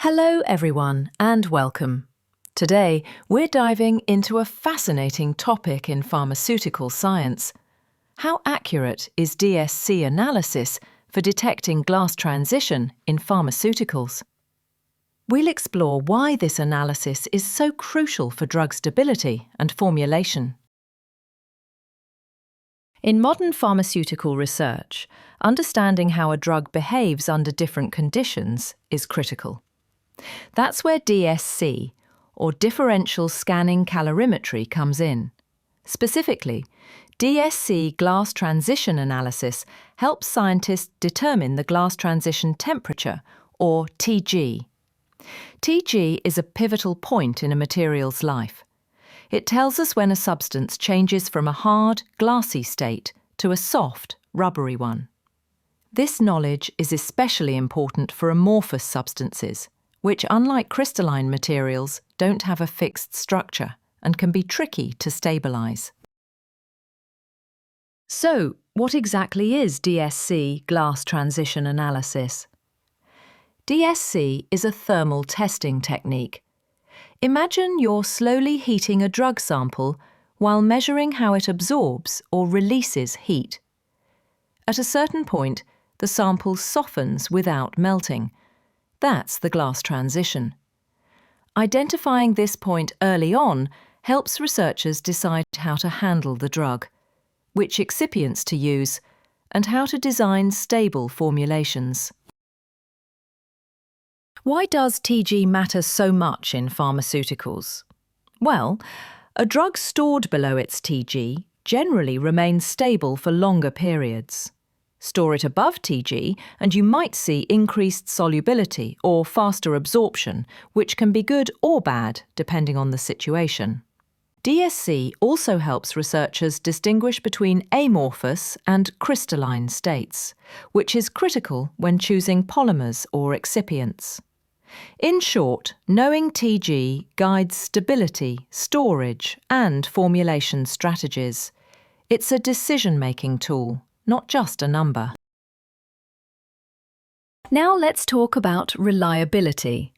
Hello everyone and welcome. Today we're diving into a fascinating topic in pharmaceutical science. How accurate is DSC analysis for detecting glass transition in pharmaceuticals? We'll explore why this analysis is so crucial for drug stability and formulation. In modern pharmaceutical research, understanding how a drug behaves under different conditions is critical. That's where DSC, or Differential Scanning Calorimetry, comes in. Specifically, DSC glass transition analysis helps scientists determine the glass transition temperature, or TG. TG is a pivotal point in a material's life. It tells us when a substance changes from a hard, glassy state to a soft, rubbery one. This knowledge is especially important for amorphous substances, which, unlike crystalline materials, don't have a fixed structure and can be tricky to stabilise. So, what exactly is DSC glass transition analysis? DSC is a thermal testing technique. Imagine you're slowly heating a drug sample while measuring how it absorbs or releases heat. At a certain point, the sample softens without melting. That's the glass transition. Identifying this point early on helps researchers decide how to handle the drug, which excipients to use, and how to design stable formulations. Why does TG matter so much in pharmaceuticals? Well, a drug stored below its TG generally remains stable for longer periods. Store it above TG and you might see increased solubility or faster absorption, which can be good or bad depending on the situation. DSC also helps researchers distinguish between amorphous and crystalline states, which is critical when choosing polymers or excipients. In short, knowing TG guides stability, storage, and formulation strategies. It's a decision-making tool, not just a number. Now let's talk about reliability.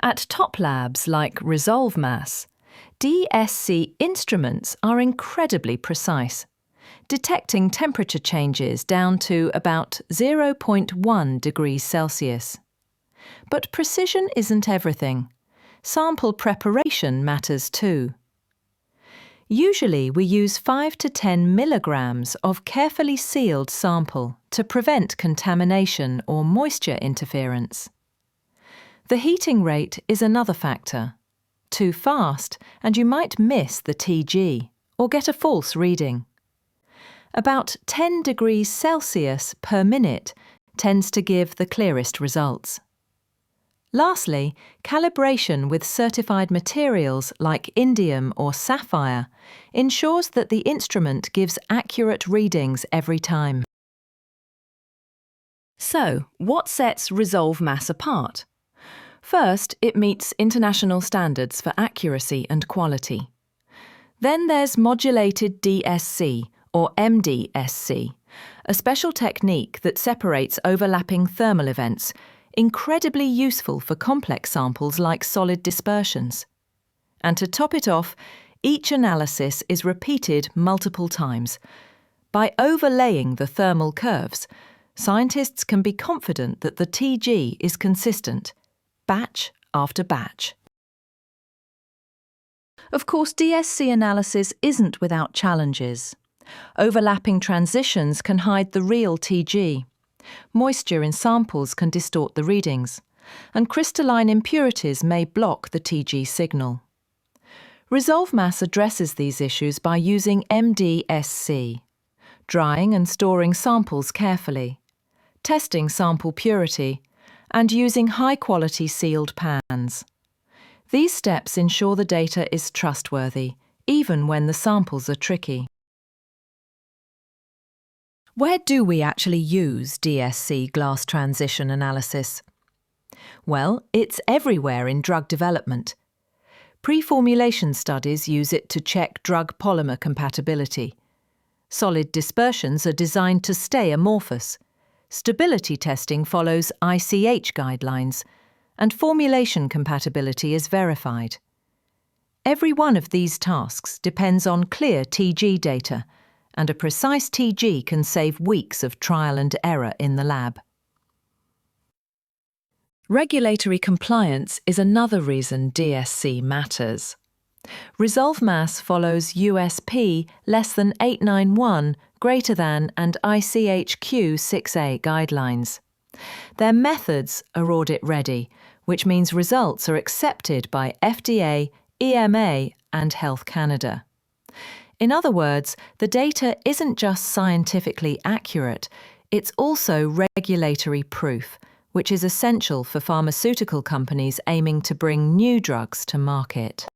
At top labs like ResolveMass, DSC instruments are incredibly precise, detecting temperature changes down to about 0.1 degrees Celsius. But precision isn't everything. Sample preparation matters too. Usually we use 5 to 10 milligrams of carefully sealed sample to prevent contamination or moisture interference. The heating rate is another factor. Too fast and you might miss the TG or get a false reading. About 10 degrees Celsius per minute tends to give the clearest results. Lastly, calibration with certified materials like indium or sapphire ensures that the instrument gives accurate readings every time. So, what sets ResolveMass apart? First, it meets international standards for accuracy and quality. Then there's modulated DSC, or MDSC, a special technique that separates overlapping thermal events, incredibly useful for complex samples like solid dispersions. And to top it off, each analysis is repeated multiple times. By overlaying the thermal curves, scientists can be confident that the TG is consistent, batch after batch. Of course, DSC analysis isn't without challenges. Overlapping transitions can hide the real TG. Moisture in samples can distort the readings, and crystalline impurities may block the TG signal. ResolveMass addresses these issues by using MDSC, drying and storing samples carefully, testing sample purity, and using high-quality sealed pans. These steps ensure the data is trustworthy, even when the samples are tricky. Where do we actually use DSC glass transition analysis? Well, it's everywhere in drug development. Pre-formulation studies use it to check drug polymer compatibility. Solid dispersions are designed to stay amorphous. Stability testing follows ICH guidelines, and formulation compatibility is verified. Every one of these tasks depends on clear TG data, and a precise TG can save weeks of trial and error in the lab. Regulatory compliance is another reason DSC matters. Resolve Mass follows USP less than 891 greater than and ICHQ 6A guidelines. Their methods are audit ready, which means results are accepted by FDA, EMA and Health Canada. In other words, the data isn't just scientifically accurate, it's also regulatory proof, which is essential for pharmaceutical companies aiming to bring new drugs to market.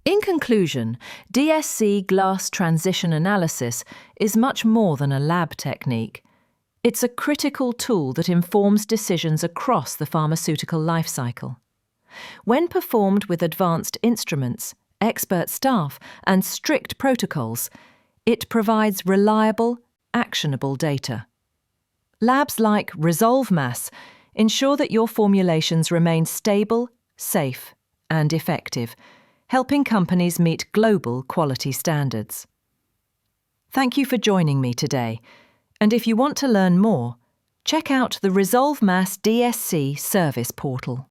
In conclusion, DSC glass transition analysis is much more than a lab technique. It's a critical tool that informs decisions across the pharmaceutical life cycle. When performed with advanced instruments, expert staff, and strict protocols, it provides reliable, actionable data. Labs like Resolve Mass ensure that your formulations remain stable, safe, and effective, helping companies meet global quality standards. Thank you for joining me today, and if you want to learn more, check out the Resolve Mass DSC service portal.